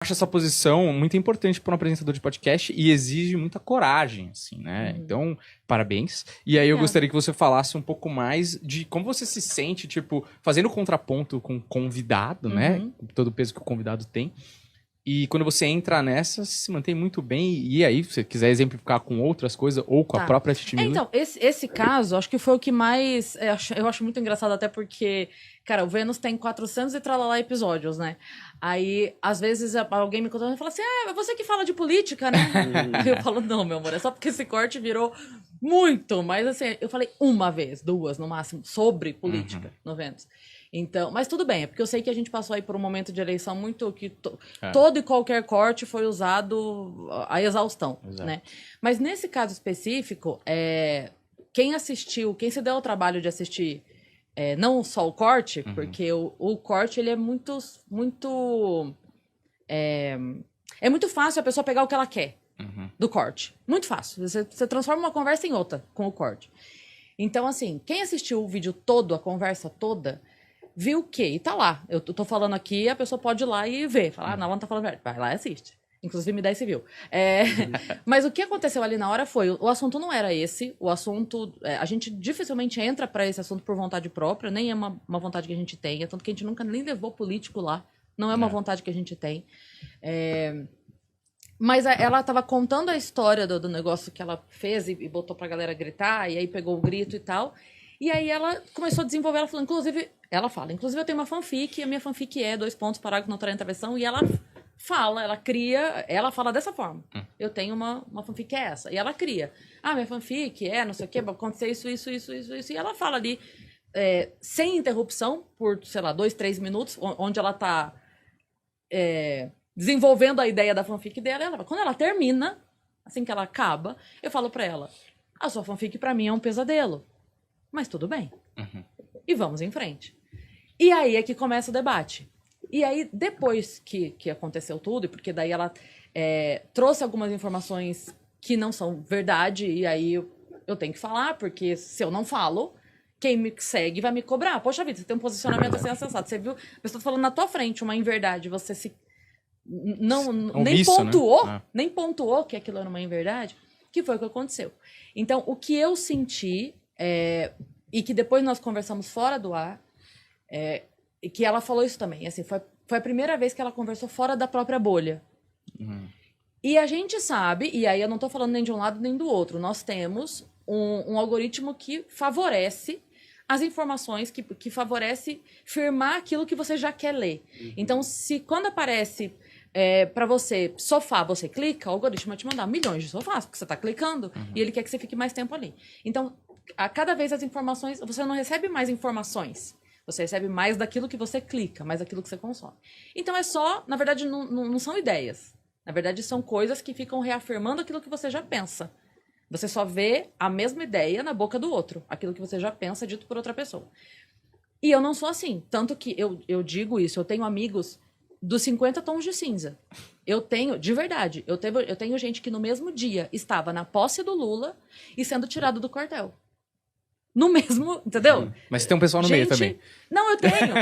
acho essa posição muito importante para um apresentador de podcast e exige muita coragem, assim, né? Então, parabéns. E aí eu gostaria que você falasse um pouco mais de como você se sente, tipo, fazendo contraponto com o convidado, né? Com todo o peso que o convidado tem. E quando você entra nessa, se mantém muito bem. E aí, se você quiser exemplificar com outras coisas ou com a própria Titi Miller. Então, esse caso, acho que foi o que mais... Eu acho muito engraçado até porque, cara, o Vênus tem 400 e tralalá episódios, né? Aí, às vezes, alguém me contando e fala assim, é você que fala de política, né? Eu falo, não, meu amor, é só porque esse corte virou muito. Mas, assim, eu falei uma vez, duas, no máximo, sobre política no Vênus. Então, mas tudo bem, é porque eu sei que a gente passou aí por um momento de eleição muito que todo e qualquer corte foi usado à exaustão, né? Mas nesse caso específico, quem assistiu, quem se deu ao trabalho de assistir, não só o corte, porque o corte ele é muito muito fácil a pessoa pegar o que ela quer do corte, muito fácil. Você transforma uma conversa em outra com o corte. Então, assim, quem assistiu o vídeo todo, a conversa toda, viu o quê? E tá lá. Eu tô falando aqui, a pessoa pode ir lá e ver. Falar, não, ela não tá falando verdade. Vai lá e assiste. Inclusive, me dá esse view. Mas o que aconteceu ali na hora foi... O assunto não era esse. O assunto... a gente dificilmente entra pra esse assunto por vontade própria. Nem é uma vontade que a gente tenha. Tanto que a gente nunca nem levou político lá. Não é uma vontade que a gente tem. Mas ela tava contando a história do negócio que ela fez e botou pra galera gritar. E aí pegou o grito e tal. E aí ela começou a desenvolver, ela falou, inclusive eu tenho uma fanfic, a minha fanfic é 2 pontos, parágrafo, notória, intervenção, e ela fala, ela fala dessa forma. Eu tenho uma fanfic que é essa. E ela cria. Minha fanfic não sei o quê, vai acontecer isso. E ela fala ali, sem interrupção, por, sei lá, 2, 3 minutos, onde ela tá desenvolvendo a ideia da fanfic dela. Quando ela termina, assim que ela acaba, eu falo pra ela, a sua fanfic pra mim é um pesadelo. Mas tudo bem. E vamos em frente. E aí é que começa o debate. E aí, depois que aconteceu tudo, e porque daí ela trouxe algumas informações que não são verdade, e aí eu tenho que falar, porque se eu não falo, quem me segue vai me cobrar. Poxa vida, você tem um posicionamento assim sensato. Você viu a pessoa falando na tua frente uma inverdade, você se... nem pontuou que aquilo era uma inverdade, que foi o que aconteceu. Então, o que eu senti... e que depois nós conversamos fora do ar, e que ela falou isso também, assim, foi a primeira vez que ela conversou fora da própria bolha. E a gente sabe, e aí eu não tô falando nem de um lado nem do outro, nós temos um algoritmo que favorece as informações, que favorece firmar aquilo que você já quer ler. Então, se quando aparece... pra você, sofá, você clica, o algoritmo vai te mandar milhões de sofás, porque você tá clicando, e ele quer que você fique mais tempo ali. Então, a cada vez as informações... Você não recebe mais informações. Você recebe mais daquilo que você clica, mais daquilo que você consome. Então é só... Na verdade, não são ideias. Na verdade, são coisas que ficam reafirmando aquilo que você já pensa. Você só vê a mesma ideia na boca do outro. Aquilo que você já pensa dito por outra pessoa. E eu não sou assim. Tanto que eu digo isso. Eu tenho amigos dos 50 tons de cinza. Eu tenho... De verdade. Eu tenho gente que no mesmo dia estava na posse do Lula e sendo tirado do quartel. No mesmo, entendeu? Mas tem um pessoal no meio também. Não, eu tenho.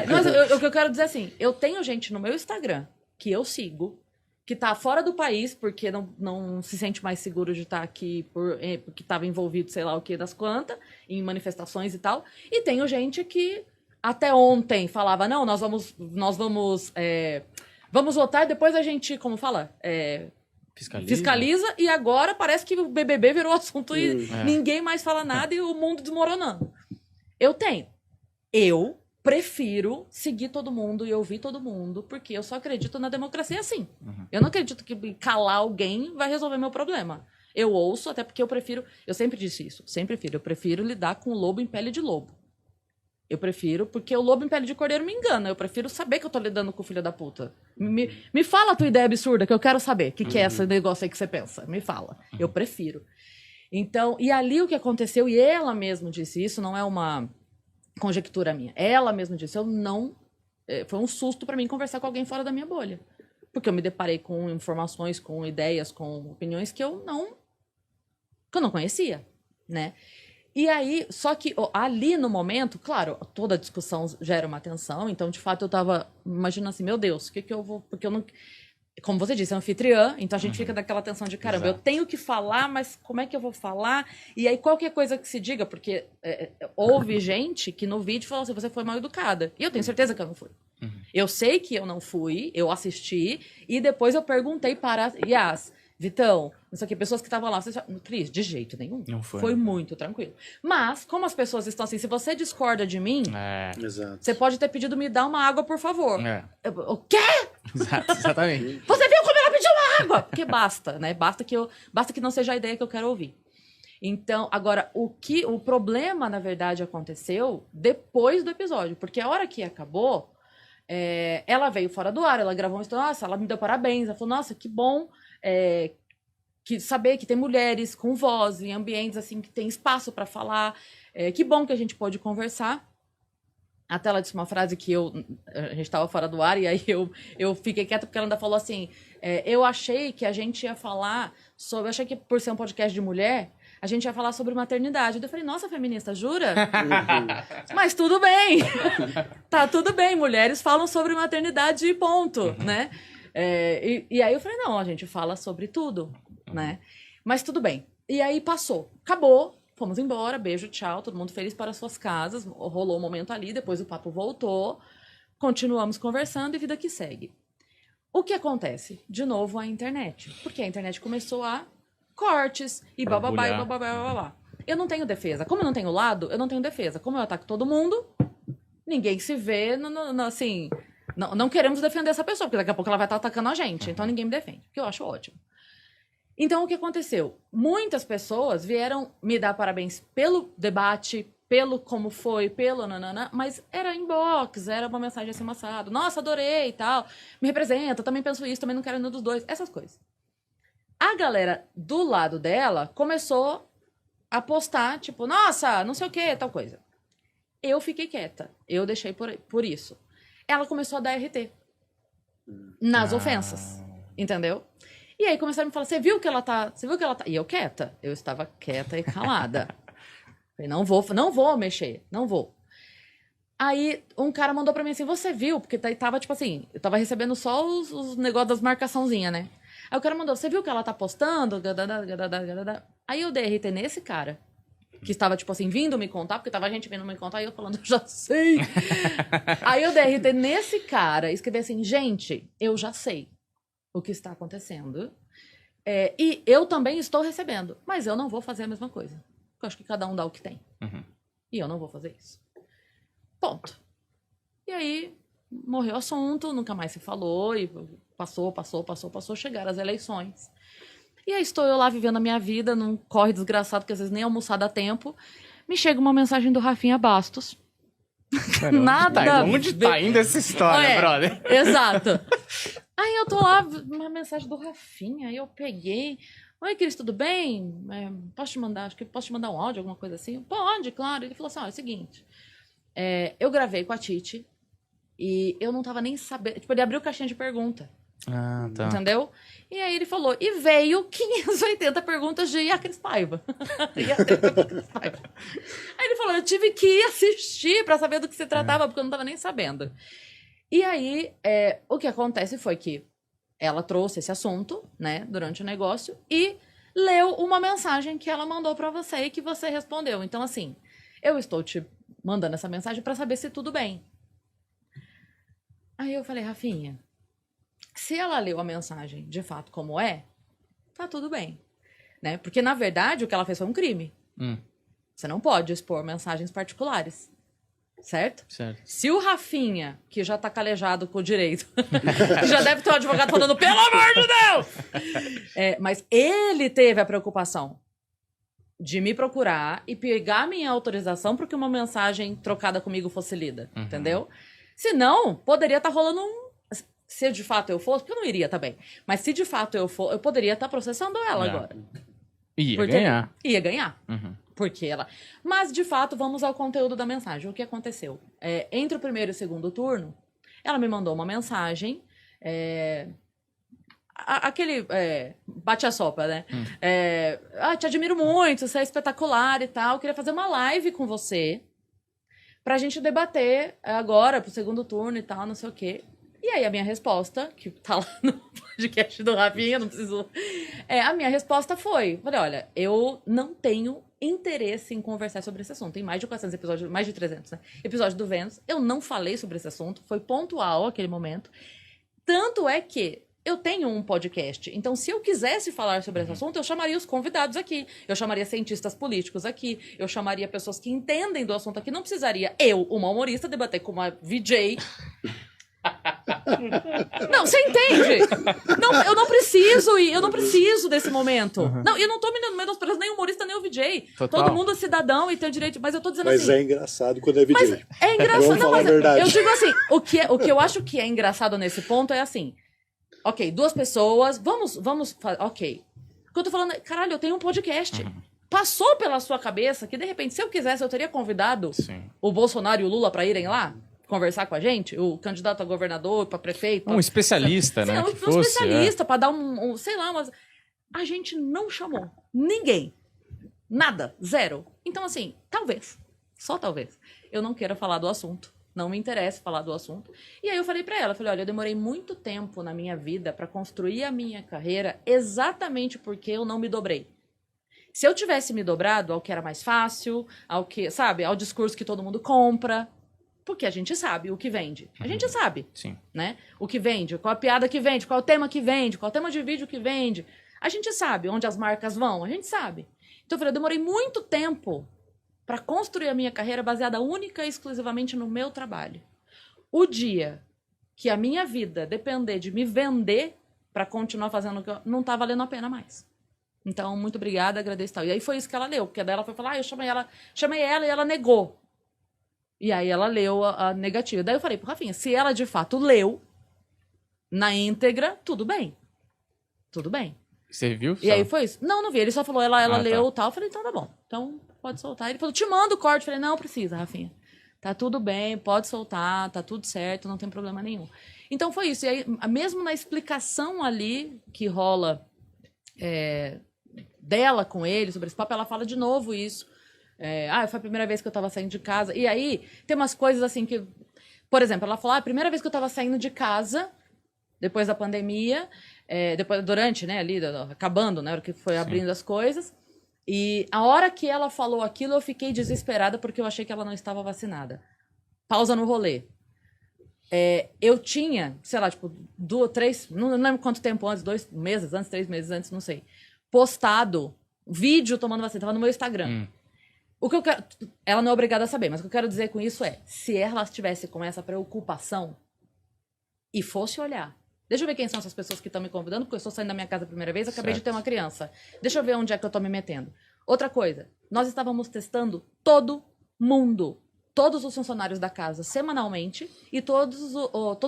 Mas o que eu quero dizer assim, eu tenho gente no meu Instagram que eu sigo, que tá fora do país porque não se sente mais seguro de estar aqui porque estava envolvido, sei lá o que das quantas, em manifestações e tal. E tenho gente que até ontem falava, não, nós vamos votar e depois a gente, como fala... Fiscaliza, e agora parece que o BBB virou assunto e ninguém mais fala nada e o mundo desmoronando. Eu prefiro seguir todo mundo e ouvir todo mundo, porque eu só acredito na democracia assim. Eu não acredito que calar alguém vai resolver meu problema. Eu ouço, até porque eu sempre disse isso, eu prefiro lidar com o lobo em pele de lobo. Eu prefiro, porque o lobo em pele de cordeiro me engana. Eu prefiro saber que eu tô lidando com o filho da puta. Me fala a tua ideia absurda, que eu quero saber. O que é esse negócio aí que você pensa? Me fala. Eu prefiro. Então, e ali o que aconteceu, e ela mesma disse isso, não é uma conjectura minha. Ela mesma disse, foi um susto pra mim conversar com alguém fora da minha bolha. Porque eu me deparei com informações, com ideias, com opiniões que eu não conhecia, né? E aí, só que ali no momento, claro, toda a discussão gera uma tensão, então de fato eu tava imaginando assim, meu Deus, o que eu vou... Porque eu não... como você disse, é anfitriã, então a gente fica daquela tensão de caramba, Exato. eu tenho que falar, mas como é que eu vou falar? E aí qualquer coisa que se diga, porque houve gente que no vídeo falou assim, você foi mal educada. E eu tenho certeza que eu não fui. Eu sei que eu não fui, eu assisti, e depois eu perguntei para Yas, Vitão, não sei o que, pessoas que estavam lá, Cris, de jeito nenhum. Não foi. Foi muito tranquilo. Mas, como as pessoas estão assim, se você discorda de mim, Exato. você pode ter pedido me dar uma água, por favor. O quê? Exatamente. Você viu como ela pediu uma água? Porque basta, né? Basta que não seja a ideia que eu quero ouvir. Então, agora, o problema, na verdade, aconteceu depois do episódio. Porque a hora que acabou, ela veio fora do ar, ela gravou uma história, nossa, ela me deu parabéns. Ela falou, nossa, que bom saber que tem mulheres com voz em ambientes assim que tem espaço para falar. Que bom que a gente pôde conversar. Até ela disse uma frase que a gente estava fora do ar e aí eu fiquei quieta porque ela ainda falou assim, eu achei que a gente ia falar sobre, eu achei que por ser um podcast de mulher, a gente ia falar sobre maternidade. Eu falei, nossa, feminista, jura? Mas tudo bem. Tá tudo bem, mulheres falam sobre maternidade e ponto, né? E aí eu falei, não, a gente fala sobre tudo, né? Mas tudo bem. E aí passou, acabou. Fomos embora, beijo, tchau, todo mundo feliz para suas casas. Rolou um momento ali, depois o papo voltou. Continuamos conversando e vida que segue. O que acontece? De novo, a internet. Porque a internet começou a cortes e bababá, e bababá. Eu não tenho defesa. Como eu não tenho lado, eu não tenho defesa. Como eu ataco todo mundo, ninguém se vê, assim... Não queremos defender essa pessoa, porque daqui a pouco ela vai estar atacando a gente. Então ninguém me defende, que eu acho ótimo. Então, o que aconteceu? Muitas pessoas vieram me dar parabéns pelo debate, pelo como foi, pelo nanana, mas era inbox, era uma mensagem assim, amassado. Nossa, adorei e tal. Me representa, também penso isso, também não quero nenhum dos dois. Essas coisas. A galera do lado dela começou a postar, tipo, nossa, não sei o que, tal coisa. Eu fiquei quieta. Eu deixei por isso. Ela começou a dar RT nas ofensas. Entendeu? E aí começaram a me falar, você viu que ela tá... E eu quieta. Eu estava quieta e calada. Falei, não vou mexer. Não vou. Aí um cara mandou pra mim assim, você viu? Porque tava tipo assim, eu tava recebendo só os negócios das marcaçãozinhas, né? Aí o cara mandou, você viu que ela tá postando? Aí eu dei RT nesse cara. Que estava, tipo assim, vindo me contar, porque tava a gente vindo me contar, e eu falando, eu já sei. Aí eu dei RT nesse cara e escrevi assim, gente, eu já sei o que está acontecendo. E eu também estou recebendo, mas eu não vou fazer a mesma coisa. Porque eu acho que cada um dá o que tem. E eu não vou fazer isso. Ponto. E aí, morreu o assunto, nunca mais se falou, e passou, chegaram as eleições. E aí estou eu lá vivendo a minha vida, num corre desgraçado, que às vezes nem almoçar dá tempo. Me chega uma mensagem do Rafinha Bastos. Nada. Onde tá indo essa história, brother? Exato. Aí eu tô lá, uma mensagem do Rafinha, aí eu peguei. Oi, Cris, tudo bem? Posso te mandar um áudio, alguma coisa assim? Pode, claro. Ele falou assim, é o seguinte, eu gravei com a Titi e eu não tava nem sabendo, tipo, ele abriu caixinha de pergunta. Ah, tá. Entendeu? E aí ele falou, e veio 580 perguntas de a Cris Paiva. Aí ele falou, eu tive que assistir pra saber do que se tratava, porque eu não tava nem sabendo. E aí, o que acontece foi que ela trouxe esse assunto, né, durante o negócio, e leu uma mensagem que ela mandou pra você e que você respondeu. Então, assim, eu estou te mandando essa mensagem pra saber se tudo bem. Aí eu falei, Rafinha, se ela leu a mensagem de fato como tá tudo bem, né? Porque, na verdade, o que ela fez foi um crime. Você não pode expor mensagens particulares, certo? Se o Rafinha, que já tá calejado com o direito, já deve ter um advogado falando, pelo amor de Deus! Mas ele teve a preocupação de me procurar e pegar minha autorização para que uma mensagem trocada comigo fosse lida, entendeu? Senão, poderia estar rolando se de fato eu fosse, porque eu não iria também, mas se de fato eu for, eu poderia estar processando ela agora. Ia ganhar. Porque ela... Mas, de fato, vamos ao conteúdo da mensagem. O que aconteceu? Entre o primeiro e o segundo turno, ela me mandou uma mensagem, aquele bate a sopa, né? Te admiro muito, você é espetacular e tal, queria fazer uma live com você pra gente debater agora, pro segundo turno e tal, não sei o quê. E aí a minha resposta, que tá lá no podcast do Rafinha, não preciso... a minha resposta foi, falei, olha, eu não tenho interesse em conversar sobre esse assunto. Tem mais de 400 episódios, mais de 300, né? Episódio do Vênus. Eu não falei sobre esse assunto, foi pontual aquele momento. Tanto é que eu tenho um podcast. Então, se eu quisesse falar sobre esse assunto, eu chamaria os convidados aqui. Eu chamaria cientistas políticos aqui. Eu chamaria pessoas que entendem do assunto aqui. Não precisaria eu, uma humorista, debater com uma VJ. Não, você entende? Não, eu não preciso desse momento. Não, eu não tô menosprezando nem o humorista, nem o VJ. Total. Todo mundo é cidadão e tem o direito, mas eu tô dizendo Mas assim... é engraçado quando é VJ. Mas é engraçado, Vamos não, falar mas a verdade. eu digo assim, o que eu acho que é engraçado nesse ponto é assim, ok, duas pessoas, vamos, ok. O que eu tô falando é, caralho, eu tenho um podcast. Passou pela sua cabeça que, de repente, se eu quisesse, eu teria convidado o Bolsonaro e o Lula pra irem lá conversar com a gente, o candidato a governador, pra prefeito. Um especialista, né? Um especialista, pra dar sei lá, mas a gente não chamou ninguém. Nada, zero. Então, assim, talvez, só talvez, eu não queira falar do assunto. Não me interessa falar do assunto. E aí eu falei pra ela, olha, eu demorei muito tempo na minha vida pra construir a minha carreira exatamente porque eu não me dobrei. Se eu tivesse me dobrado ao que era mais fácil, ao que, sabe, ao discurso que todo mundo compra, porque a gente sabe o que vende. A gente sabe, Sim. Né? O que vende, qual a piada que vende, qual o tema que vende, qual o tema de vídeo que vende. A gente sabe onde as marcas vão, a gente sabe. Então eu falei, eu demorei muito tempo para construir a minha carreira baseada única e exclusivamente no meu trabalho. O dia que a minha vida depender de me vender para continuar fazendo o que eu... não tá valendo a pena mais. Então, muito obrigada, agradeço e tal. E aí foi isso que ela leu, porque daí ela foi falar, eu chamei ela e ela negou. E aí ela leu a negativa. Daí eu falei pro Rafinha, se ela de fato leu na íntegra, tudo bem. Tudo bem. Você viu? E aí foi isso. Não vi. Ele só falou, ela leu tá. tal. Eu falei, então tá bom. Então pode soltar. Ele falou, te mando o corte. Eu falei, não precisa, Rafinha. Tá tudo bem, pode soltar, tá tudo certo, não tem problema nenhum. Então foi isso. E aí, mesmo na explicação ali que rola dela com ele sobre esse papo, ela fala de novo isso. Foi a primeira vez que eu tava saindo de casa. E aí, tem umas coisas assim que... Por exemplo, ela falou, a primeira vez que eu tava saindo de casa, depois da pandemia, durante, né, ali, acabando, né, hora que foi abrindo as coisas. E a hora que ela falou aquilo, eu fiquei desesperada porque eu achei que ela não estava vacinada. Pausa no rolê. Eu tinha, sei lá, tipo, 2, 3, não lembro quanto tempo antes, 2 meses antes, 3 meses antes, não sei, postado vídeo tomando vacina, tava no meu Instagram. O que eu quero... Ela não é obrigada a saber, mas o que eu quero dizer com isso é, se ela estivesse com essa preocupação e fosse olhar, deixa eu ver quem são essas pessoas que estão me convidando, porque eu estou saindo da minha casa a primeira vez, acabei de ter uma criança. Deixa eu ver onde é que eu tô me metendo. Outra coisa, nós estávamos testando todo mundo, todos os funcionários da casa semanalmente e todos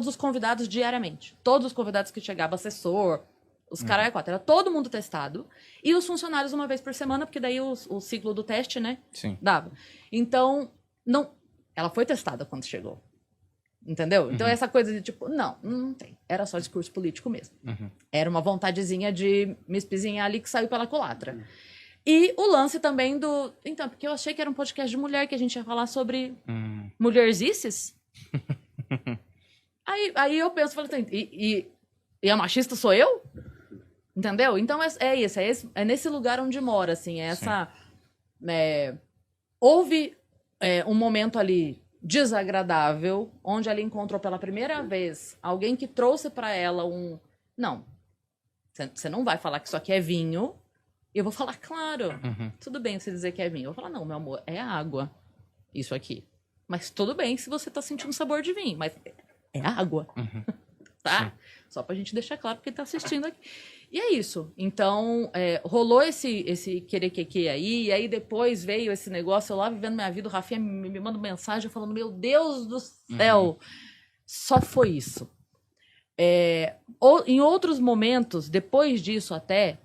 os convidados diariamente. Todos os convidados que chegavam, assessor, os caras era todo mundo testado. E os funcionários uma vez por semana, porque daí o ciclo do teste, né? Sim. Dava. Então, não... Ela foi testada quando chegou. Entendeu? Então, essa coisa de tipo, não tem. Era só discurso político mesmo. Era uma vontadezinha de me espizinhar ali que saiu pela culatra. E o lance também do... Então, porque eu achei que era um podcast de mulher, que a gente ia falar sobre mulherzices. Aí eu penso, falei assim, e a machista sou eu? Entendeu? Então é nesse lugar onde mora, assim, houve um momento ali desagradável, onde ela encontrou pela primeira vez alguém que trouxe pra ela não, você não vai falar que isso aqui é vinho, e eu vou falar, claro, tudo bem você dizer que é vinho. Eu vou falar, não, meu amor, é água, isso aqui. Mas tudo bem se você tá sentindo sabor de vinho, mas é água, tá? Só pra gente deixar claro porque tá assistindo aqui. E é isso. Então, rolou esse querer aí, e aí depois veio esse negócio, eu lá vivendo minha vida, o Rafinha me manda mensagem falando, meu Deus do céu, só foi isso. Em outros momentos, depois disso até,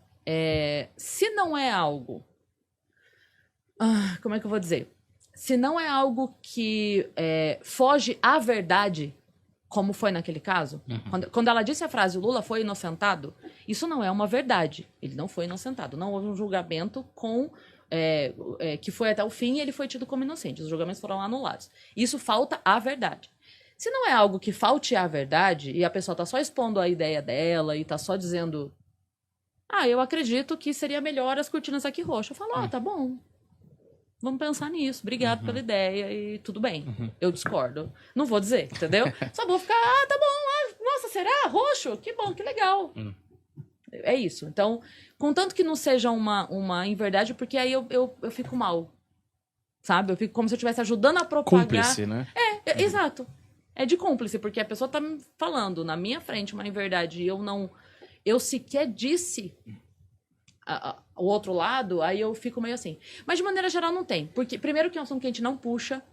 se não é algo... como é que eu vou dizer? Se não é algo que foge à verdade, como foi naquele caso, quando ela disse a frase, o Lula foi inocentado, isso não é uma verdade. Ele não foi inocentado. Não houve um julgamento que foi até o fim e ele foi tido como inocente. Os julgamentos foram anulados. Isso falta à verdade. Se não é algo que falte à verdade e a pessoa tá só expondo a ideia dela e tá só dizendo, eu acredito que seria melhor as cortinas aqui roxas. Eu falo, tá bom. Vamos pensar nisso. Obrigado pela ideia e tudo bem. Eu discordo. Não vou dizer, entendeu? Só vou ficar, tá bom. Nossa, será? Roxo? Que bom, que legal. É isso. Então, contanto que não seja uma inverdade, porque aí eu fico mal. Sabe? Eu fico como se eu estivesse ajudando a propagar. Cúmplice, né? Exato. É de cúmplice, porque a pessoa tá me falando na minha frente uma inverdade e eu sequer disse o outro lado, aí eu fico meio assim. Mas de maneira geral não tem. Porque, primeiro que é um assunto que a gente não puxa.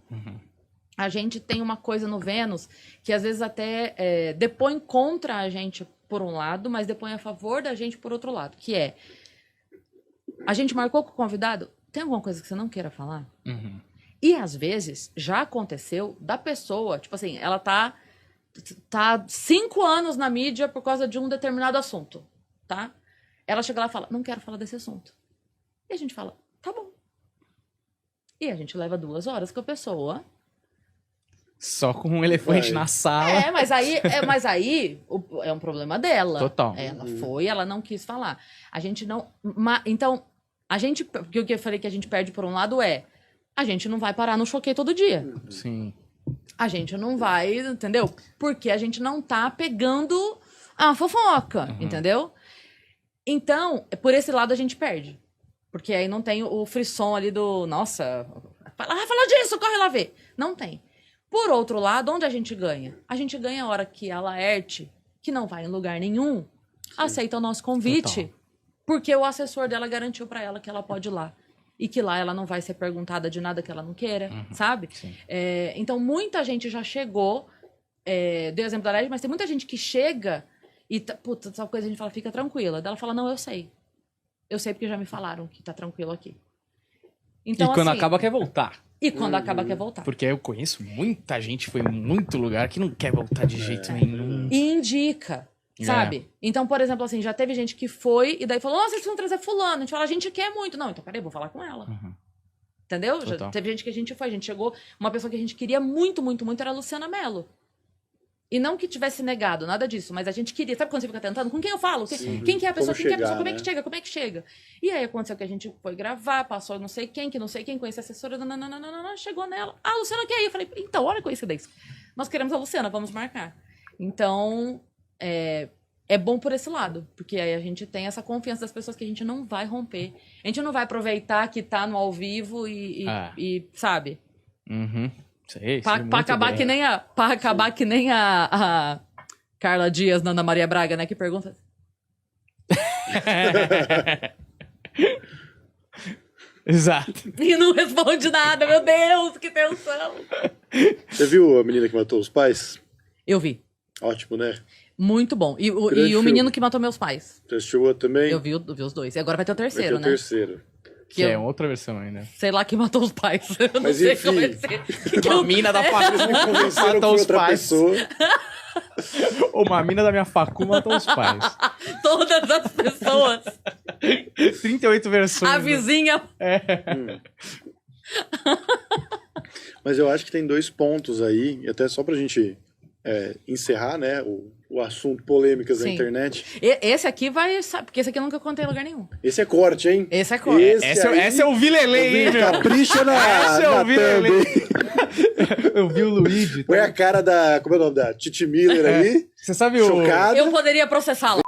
A gente tem uma coisa no Vênus que às vezes até depõe contra a gente por um lado, mas depõe a favor da gente por outro lado. Que é, a gente marcou com o convidado, tem alguma coisa que você não queira falar? E às vezes já aconteceu da pessoa, tipo assim, ela tá 5 anos na mídia por causa de um determinado assunto, tá? Ela chega lá e fala, não quero falar desse assunto. E a gente fala, tá bom. E a gente leva 2 horas com a pessoa. Só com um elefante na sala. Mas aí é um problema dela. Total. Ela ela não quis falar. A gente não... Então, porque o que eu falei que a gente perde por um lado a gente não vai parar no Choquei todo dia. Sim. A gente não vai, entendeu? Porque a gente não tá pegando a fofoca, entendeu? Então, por esse lado a gente perde. Porque aí não tem o frisson ali do... Nossa, fala disso, corre lá ver. Não tem. Por outro lado, onde a gente ganha? A gente ganha a hora que a Laerte, que não vai em lugar nenhum, aceita o nosso convite. Total. Porque o assessor dela garantiu pra ela que ela pode ir lá. E que lá ela não vai ser perguntada de nada que ela não queira, sabe? Então, muita gente já chegou... dei o exemplo da Laerte, mas tem muita gente que chega... E, puta, essa coisa a gente fala, fica tranquila. Daí ela fala, não, eu sei. Eu sei porque já me falaram que tá tranquilo aqui. Então, e quando assim, acaba, quer voltar. E quando acaba, quer voltar. Porque eu conheço muita gente, foi em muito lugar, que não quer voltar de jeito nenhum. E indica, sabe? Então, por exemplo, assim, já teve gente que foi e daí falou, nossa, vocês vão trazer fulano. A gente fala, a gente quer muito. Não, então peraí, vou falar com ela. Entendeu? Já teve gente que a gente foi. A gente chegou, uma pessoa que a gente queria muito, muito, muito era a Luciana Mello. E não que tivesse negado, nada disso, mas a gente queria. Sabe quando você fica tentando? Com quem eu falo? Quem que é a pessoa? Quem que é a pessoa? Como é que chega? Como é que chega? E aí aconteceu que a gente foi gravar, passou não sei quem, conhece a assessora, chegou nela. A Luciana quer ir. Eu falei, então, olha a coincidência. Nós queremos a Luciana, vamos marcar. Então, é bom por esse lado, porque aí a gente tem essa confiança das pessoas que a gente não vai romper. A gente não vai aproveitar que tá no ao vivo e sabe? Pra acabar que nem a Carla Dias na Ana Maria Braga, né? Que pergunta. Exato. E não responde nada, meu Deus, que tensão. Você viu a menina que matou os pais? Eu vi. Ótimo, né? Muito bom. E o menino que matou meus pais. Você assistiu o também? Eu vi os dois. E agora vai ter o terceiro, vai ter o terceiro. Que é outra versão ainda. Sei lá quem matou os pais. Eu não Mas sei enfim, como é que ser. Uma mina da família me convenceram matou os outra pais. pessoa. Uma mina da minha facu matou os pais. Todas as pessoas. 38 versões. A vizinha. Mas eu acho que tem 2 pontos aí, e até só pra gente encerrar, né, o assunto polêmicas da internet. Esse aqui vai... Porque esse aqui eu nunca contei em lugar nenhum. Esse é corte, hein? Esse é corte. Esse é o Vilelê, hein, meu? Capricha Esse é o Vilelê. thumb. Eu vi o Luigi. Põe a cara da... Como é o nome da? Titi Miller aí. Você sabe Chocada. Eu poderia processá-la.